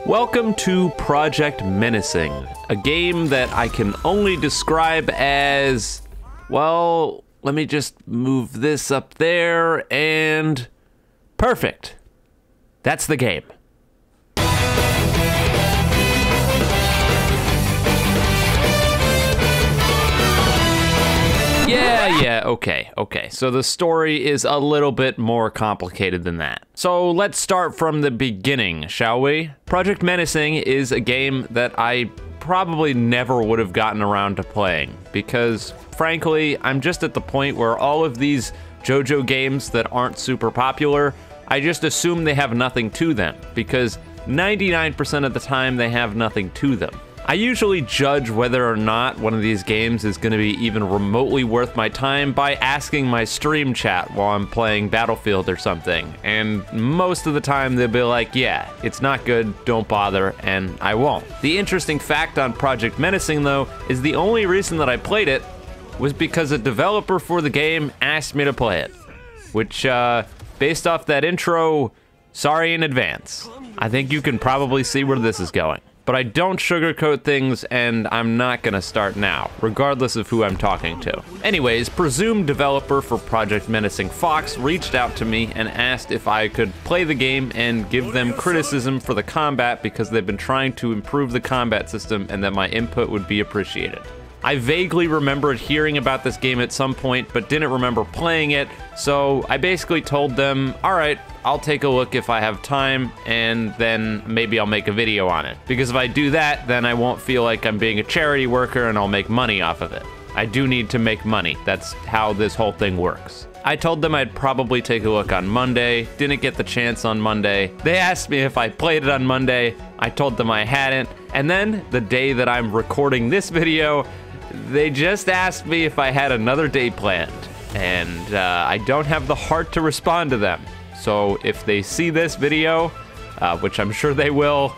Welcome to Project Menacing, a game that I can only describe as, well, let me just move this up there and perfect. That's the game. Yeah, okay. So the story is a little bit more complicated than that. So let's start from the beginning, shall we? Project Menacing is a game that I probably never would have gotten around to playing because, frankly, I'm just at the point where all of these Jojo games that aren't super popular, I just assume they have nothing to them because 99% of the time they have nothing to them. I usually judge whether or not one of these games is going to be even remotely worth my time by asking my stream chat while I'm playing Battlefield or something, and most of the time they'll be like, yeah, it's not good, don't bother, and I won't. The interesting fact on Project Menacing, though, is the only reason that I played it was because a developer for the game asked me to play it, which, based off that intro, sorry in advance. I think you can probably see where this is going. But I don't sugarcoat things, and I'm not gonna start now, regardless of who I'm talking to. Anyways, presumed developer for Project Menacing Fox reached out to me and asked if I could play the game and give them criticism for the combat because they've been trying to improve the combat system and that my input would be appreciated. I vaguely remembered hearing about this game at some point, but didn't remember playing it, so I basically told them, alright, I'll take a look if I have time, and then maybe I'll make a video on it. Because if I do that, then I won't feel like I'm being a charity worker and I'll make money off of it. I do need to make money. That's how this whole thing works. I told them I'd probably take a look on Monday, didn't get the chance on Monday. They asked me if I played it on Monday, I told them I hadn't, and then the day that I'm recording this video, they just asked me if I had another day planned, and I don't have the heart to respond to them. So if they see this video, which I'm sure they will,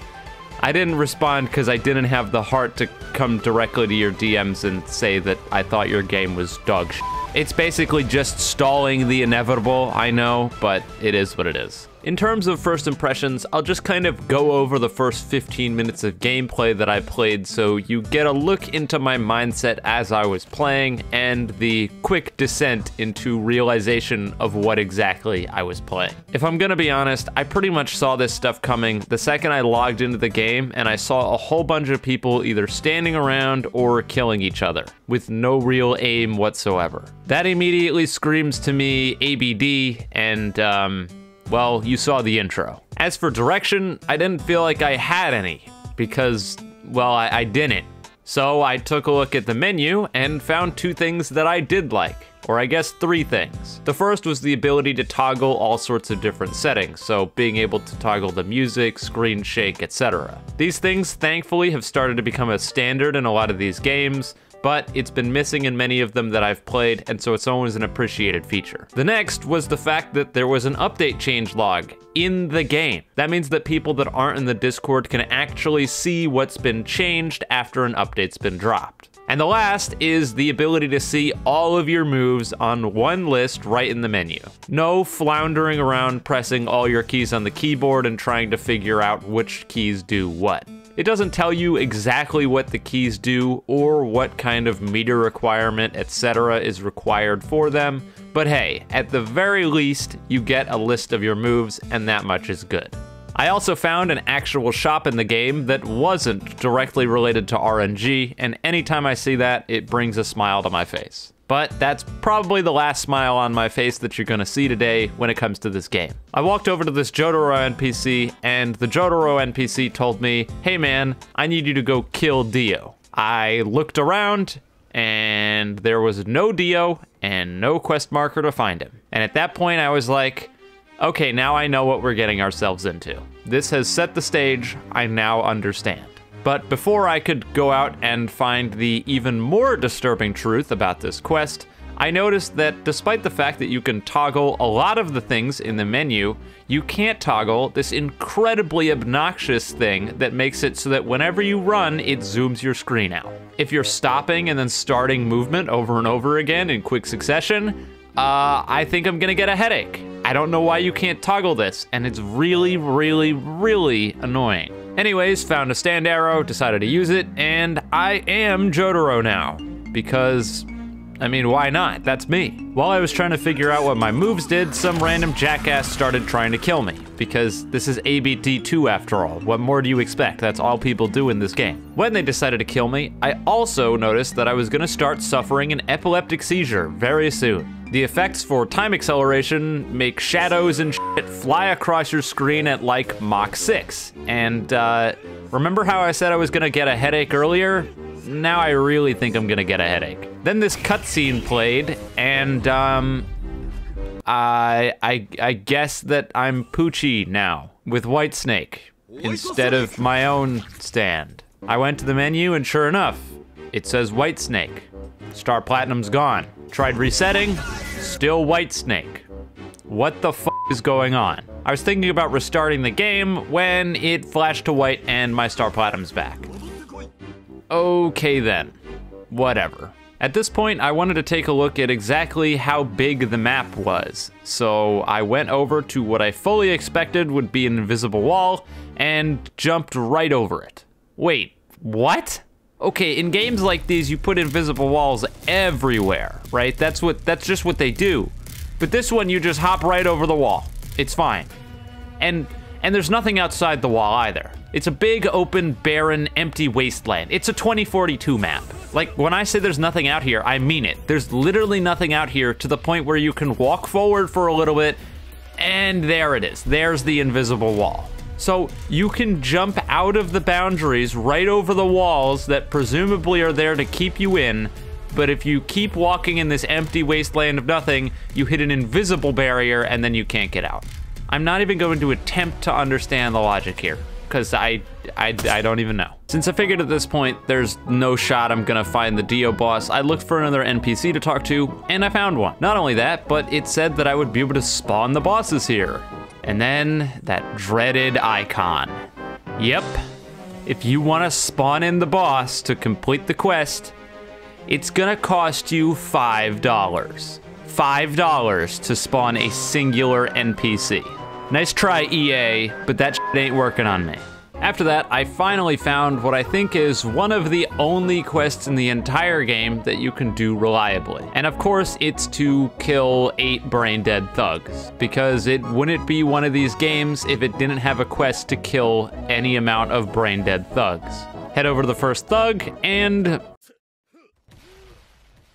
I didn't respond because I didn't have the heart to come directly to your DMs and say that I thought your game was dog shit. It's basically just stalling the inevitable, I know, but it is what it is. In terms of first impressions, I'll just kind of go over the first 15 minutes of gameplay that I played so you get a look into my mindset as I was playing and the quick descent into realization of what exactly I was playing. If I'm gonna be honest, I pretty much saw this stuff coming the second I logged into the game and I saw a whole bunch of people either standing around or killing each other with no real aim whatsoever. That immediately screams to me ABD and well, you saw the intro. As for direction, I didn't feel like I had any because, well, I didn't. So I took a look at the menu and found two things that I did like, or I guess three things. The first was the ability to toggle all sorts of different settings, so being able to toggle the music, screen shake, etc. These things, thankfully, have started to become a standard in a lot of these games, but it's been missing in many of them that I've played, and so it's always an appreciated feature. The next was the fact that there was an update change log in the game. That means that people that aren't in the Discord can actually see what's been changed after an update's been dropped. And the last is the ability to see all of your moves on one list right in the menu. No floundering around pressing all your keys on the keyboard and trying to figure out which keys do what. It doesn't tell you exactly what the keys do or what kind of meter requirement, etc. is required for them, but hey, at the very least, you get a list of your moves and that much is good. I also found an actual shop in the game that wasn't directly related to RNG, and anytime I see that, it brings a smile to my face. But that's probably the last smile on my face that you're gonna see today when it comes to this game. I walked over to this Jotaro NPC, and the Jotaro NPC told me, hey man, I need you to go kill Dio. I looked around, and there was no Dio, and no quest marker to find him. And at that point I was like, okay, now I know what we're getting ourselves into. This has set the stage, I now understand. But before I could go out and find the even more disturbing truth about this quest, I noticed that despite the fact that you can toggle a lot of the things in the menu, you can't toggle this incredibly obnoxious thing that makes it so that whenever you run, it zooms your screen out. If you're stopping and then starting movement over and over again in quick succession, I think I'm gonna get a headache. I don't know why you can't toggle this, and it's really, really, really annoying. Anyways, found a stand arrow, decided to use it, and I am Jotaro now. Because, I mean, why not? That's me. While I was trying to figure out what my moves did, some random jackass started trying to kill me. Because this is ABD 2 after all. What more do you expect? That's all people do in this game. When they decided to kill me, I also noticed that I was gonna start suffering an epileptic seizure very soon. The effects for time acceleration make shadows and shit fly across your screen at like Mach 6. And remember how I said I was gonna get a headache earlier? Now I really think I'm gonna get a headache. Then this cutscene played, and I guess that I'm Poochie now, with Whitesnake, instead of my own stand. I went to the menu, and sure enough, it says Whitesnake. Star Platinum's gone. Tried resetting, still Whitesnake. What the f is going on? I was thinking about restarting the game when it flashed to white and my Star Platinum's back. Okay then, whatever. At this point, I wanted to take a look at exactly how big the map was. So I went over to what I fully expected would be an invisible wall and jumped right over it. Wait, what? Okay, in games like these, you put invisible walls everywhere, right? That's just what they do. But this one, you just hop right over the wall. It's fine. And there's nothing outside the wall either. It's a big, open, barren, empty wasteland. It's a 2042 map. Like, when I say there's nothing out here, I mean it. There's literally nothing out here to the point where you can walk forward for a little bit, and there it is. There's the invisible wall. So you can jump out of the boundaries right over the walls that presumably are there to keep you in, but if you keep walking in this empty wasteland of nothing, you hit an invisible barrier and then you can't get out. I'm not even going to attempt to understand the logic here, because I don't even know. Since I figured at this point there's no shot I'm gonna find the Dio boss, I looked for another NPC to talk to, and I found one. Not only that, but it said that I would be able to spawn the bosses here. And then that dreaded icon. Yep, if you wanna spawn in the boss to complete the quest, it's gonna cost you $5. $5 to spawn a singular NPC. Nice try, EA, but that shit ain't working on me. After that, I finally found what I think is one of the only quests in the entire game that you can do reliably. And of course, it's to kill 8 brain-dead thugs, because it wouldn't be one of these games if it didn't have a quest to kill any amount of brain-dead thugs. Head over to the first thug, and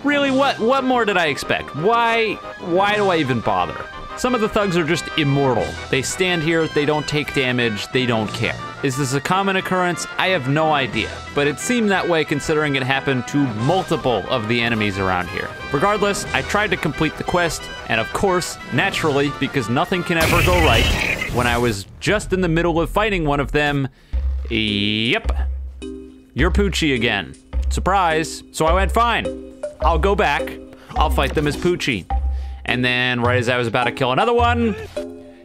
really, what more did I expect? Why do I even bother? Some of the thugs are just immortal. They stand here, they don't take damage, they don't care. Is this a common occurrence? I have no idea, but it seemed that way considering it happened to multiple of the enemies around here. Regardless, I tried to complete the quest, and of course, naturally, because nothing can ever go right, when I was just in the middle of fighting one of them, yep, you're Poochie again. Surprise. So I went, fine, I'll go back, I'll fight them as Poochie. And then right as I was about to kill another one,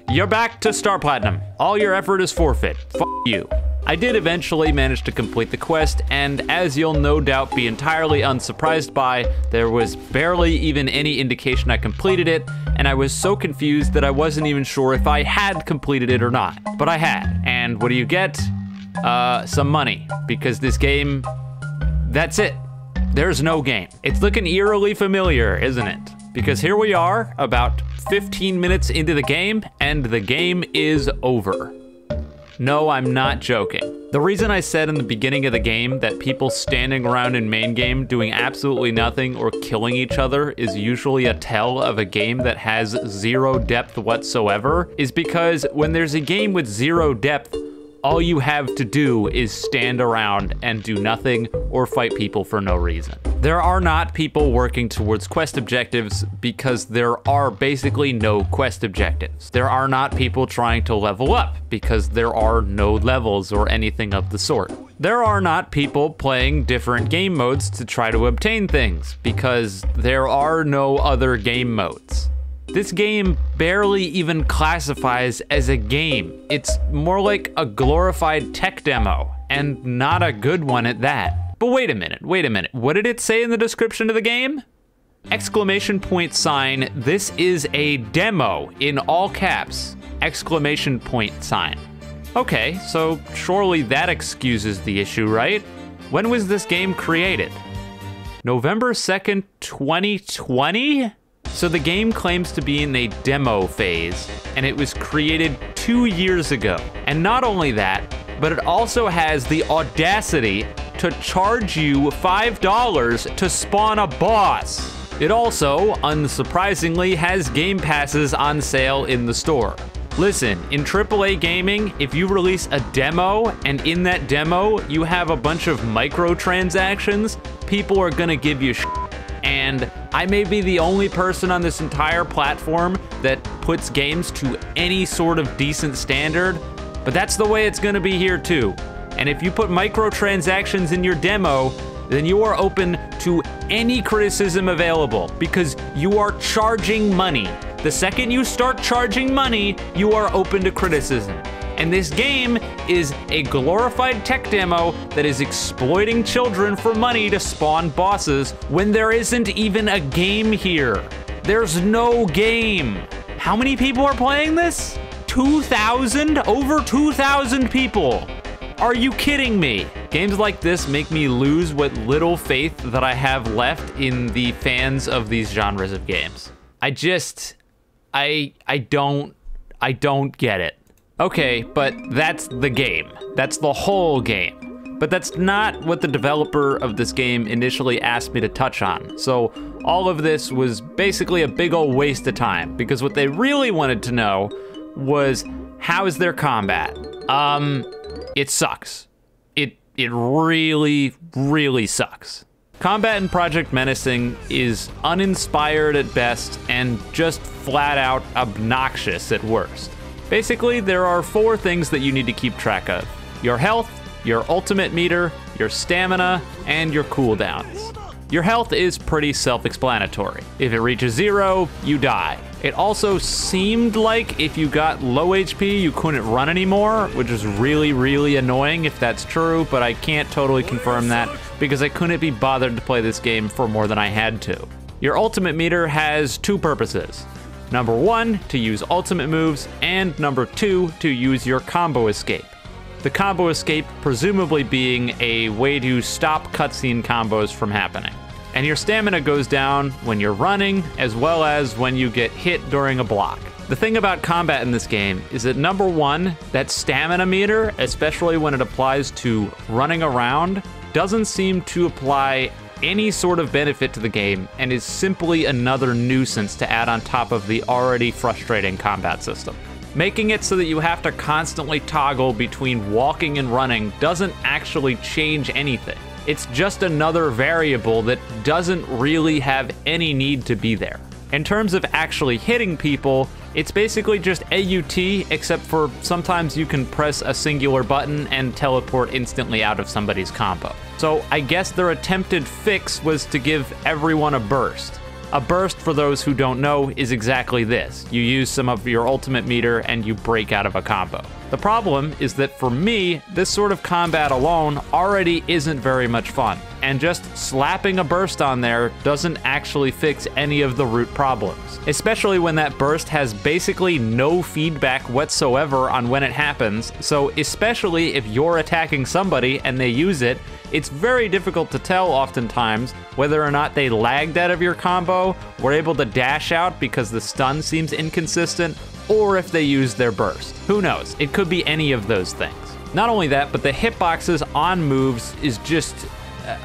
you're back to Star Platinum. All your effort is forfeit. F you. I did eventually manage to complete the quest, and as you'll no doubt be entirely unsurprised by, there was barely even any indication I completed it, and I was so confused that I wasn't even sure if I had completed it or not. But I had, and what do you get? Some money, because this game, that's it. There's no game. It's looking eerily familiar, isn't it? Because here we are, about 15 minutes into the game, and the game is over. No, I'm not joking. The reason I said in the beginning of the game that people standing around in main game doing absolutely nothing or killing each other is usually a tell of a game that has zero depth whatsoever is because when there's a game with zero depth, all you have to do is stand around and do nothing or fight people for no reason. There are not people working towards quest objectives because there are basically no quest objectives. There are not people trying to level up because there are no levels or anything of the sort. There are not people playing different game modes to try to obtain things because there are no other game modes. This game barely even classifies as a game. It's more like a glorified tech demo, and not a good one at that. But wait a minute. What did it say in the description of the game? Exclamation point sign, this is a demo, in all caps, exclamation point sign. Okay, so surely that excuses the issue, right? When was this game created? November 2nd, 2020? So the game claims to be in a demo phase, and it was created 2 years ago. And not only that, but it also has the audacity to charge you $5 to spawn a boss. It also, unsurprisingly, has game passes on sale in the store. Listen, in AAA gaming, if you release a demo, and in that demo, you have a bunch of microtransactions, people are gonna give you shit. And I may be the only person on this entire platform that puts games to any sort of decent standard, but that's the way it's gonna be here too. And if you put microtransactions in your demo, then you are open to any criticism available because you are charging money. The second you start charging money, you are open to criticism. And this game is a glorified tech demo that is exploiting children for money to spawn bosses when there isn't even a game here. There's no game. How many people are playing this? 2,000? Over 2,000 people. Are you kidding me? Games like this make me lose what little faith that I have left in the fans of these genres of games. I don't get it. Okay, but that's the game. That's the whole game. But that's not what the developer of this game initially asked me to touch on. So all of this was basically a big old waste of time because what they really wanted to know was how is their combat? It sucks. It really, really sucks. Combat in Project Menacing is uninspired at best and just flat out obnoxious at worst. Basically, there are 4 things that you need to keep track of. Your health, your ultimate meter, your stamina, and your cooldowns. Your health is pretty self-explanatory. If it reaches 0, you die. It also seemed like if you got low HP, you couldn't run anymore, which is really, really annoying if that's true, but I can't totally confirm that because I couldn't be bothered to play this game for more than I had to. Your ultimate meter has 2 purposes. Number 1, to use ultimate moves, and number 2, to use your combo escape. The combo escape presumably being a way to stop cutscene combos from happening. And your stamina goes down when you're running, as well as when you get hit during a block. The thing about combat in this game is that number 1, that stamina meter, especially when it applies to running around, doesn't seem to apply any sort of benefit to the game and is simply another nuisance to add on top of the already frustrating combat system. Making it so that you have to constantly toggle between walking and running doesn't actually change anything. It's just another variable that doesn't really have any need to be there. In terms of actually hitting people, it's basically just AUT, except for sometimes you can press a singular button and teleport instantly out of somebody's combo. So I guess their attempted fix was to give everyone a burst. A burst, for those who don't know, is exactly this. You use some of your ultimate meter and you break out of a combo. The problem is that for me, this sort of combat alone already isn't very much fun, and just slapping a burst on there doesn't actually fix any of the root problems, especially when that burst has basically no feedback whatsoever on when it happens, so especially if you're attacking somebody and they use it, it's very difficult to tell oftentimes whether or not they lagged out of your combo, were able to dash out because the stun seems inconsistent, or if they used their burst. Who knows? It could be any of those things. Not only that, but the hitboxes on moves is just,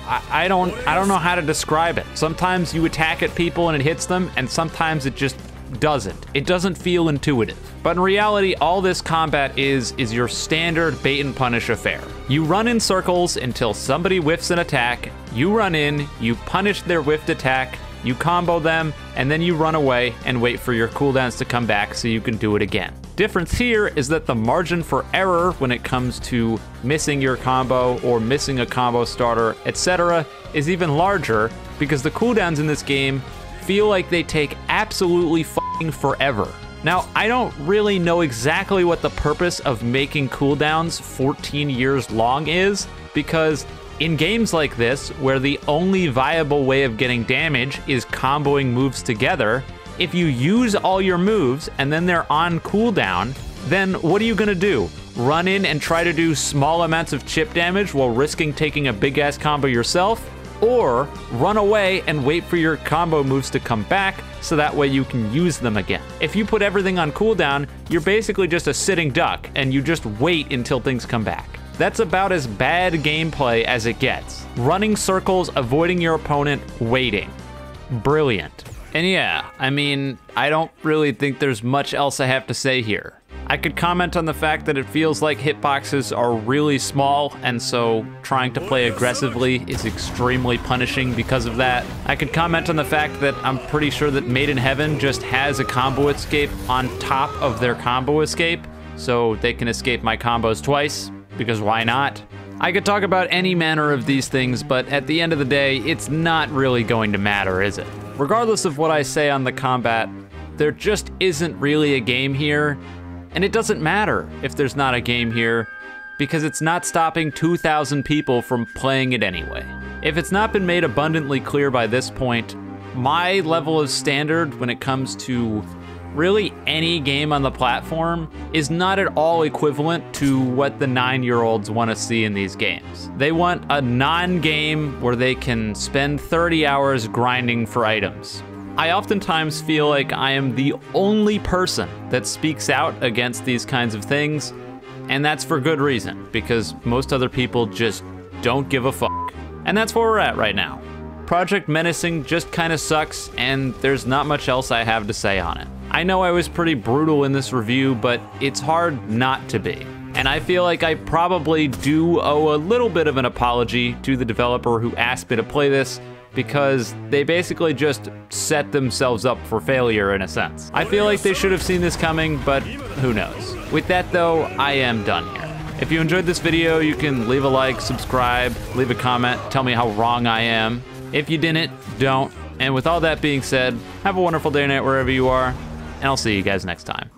I don't know how to describe it. Sometimes you attack at people and it hits them, and sometimes it just doesn't. It doesn't feel intuitive. But in reality, all this combat is your standard bait and punish affair. You run in circles until somebody whiffs an attack, you run in, you punish their whiffed attack, you combo them, and then you run away and wait for your cooldowns to come back so you can do it again. Difference here is that the margin for error when it comes to missing your combo or missing a combo starter, etc., is even larger because the cooldowns in this game feel like they take absolutely f***ing forever. Now, I don't really know exactly what the purpose of making cooldowns 14 years long is, because in games like this, where the only viable way of getting damage is comboing moves together, if you use all your moves and then they're on cooldown, then what are you gonna do? run in and try to do small amounts of chip damage while risking taking a big ass combo yourself, or run away and wait for your combo moves to come back so that way you can use them again. If you put everything on cooldown, you're basically just a sitting duck and you just wait until things come back. That's about as bad gameplay as it gets. Running circles, avoiding your opponent, waiting. Brilliant. And yeah, I mean, I don't really think there's much else I have to say here. I could comment on the fact that it feels like hitboxes are really small, and so trying to play aggressively is extremely punishing because of that. I could comment on the fact that I'm pretty sure that Made in Heaven just has a combo escape on top of their combo escape, so they can escape my combos twice, because why not? I could talk about any manner of these things, but at the end of the day, it's not really going to matter, is it? Regardless of what I say on the combat, there just isn't really a game here. And it doesn't matter if there's not a game here, because it's not stopping 2,000 people from playing it anyway. If it's not been made abundantly clear by this point, my level of standard when it comes to really any game on the platform is not at all equivalent to what the 9-year-olds want to see in these games. They want a non-game where they can spend 30 hours grinding for items. I oftentimes feel like I am the only person that speaks out against these kinds of things, and that's for good reason, because most other people just don't give a fuck. And that's where we're at right now. Project Menacing just kinda sucks, and there's not much else I have to say on it. I know I was pretty brutal in this review, but it's hard not to be. And I feel like I probably do owe a little bit of an apology to the developer who asked me to play this, because they basically just set themselves up for failure in a sense. I feel like they should have seen this coming, but who knows. With that though, I am done here. If you enjoyed this video, you can leave a like, subscribe, leave a comment, tell me how wrong I am. If you didn't, don't. And with all that being said, have a wonderful day or night wherever you are, and I'll see you guys next time.